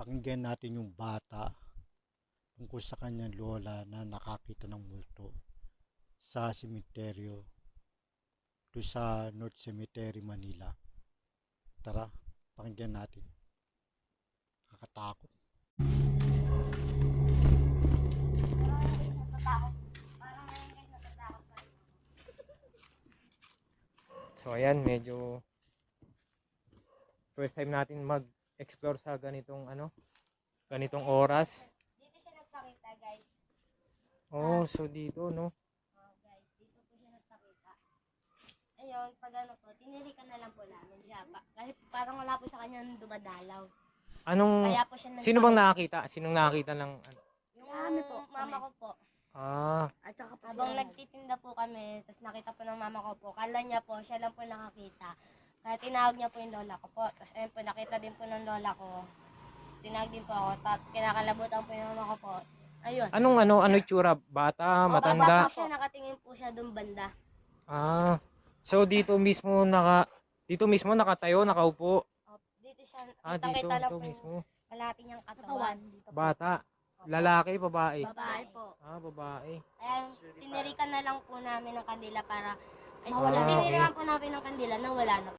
Pakinggan natin yung bata tungkol sa kanyang lola na nakakita ng multo sa sementeryo doon sa North Cemetery, Manila. Tara, pakinggan natin. Kakatakot. So ayan, medyo first time natin mag-explore sa ganitong oras. Dito siya nagpakita, guys. Oh, so dito, no? Oh, guys, dito po siya nagpakita. Ayun, pag ano po, tinirikan na lang po namin siya. Kasi parang wala po sa kanya dumadalaw. Kaya po siya Sino bang nagpakita. nakakita? Sinong nakakita ng Yung mama ko po. At saka po habang nagtitinda po kami, tapos nakita po ng mama ko po, kala niya po, siya lang po nakakita. Kaya tinawag niya po yung lola ko po. Tapos ayun po, nakita din po ng lola ko. Tinawag din po ako, kinakalabutan po yung mama ko po. Ayun. ano itsura? Bata, Bata matanda? po siya, nakatingin po siya doon banda. So dito mismo nakatayo, nakaupo. Dito siya, Dito, kita lang ito po mismo. yung kalahati niyang katawan. Bata, lalaki, babae. Babae po. Babae. Kaya tinirikan na lang po namin ng kandila para, ay, Mawala. tinirikan po namin ng kandila na wala na.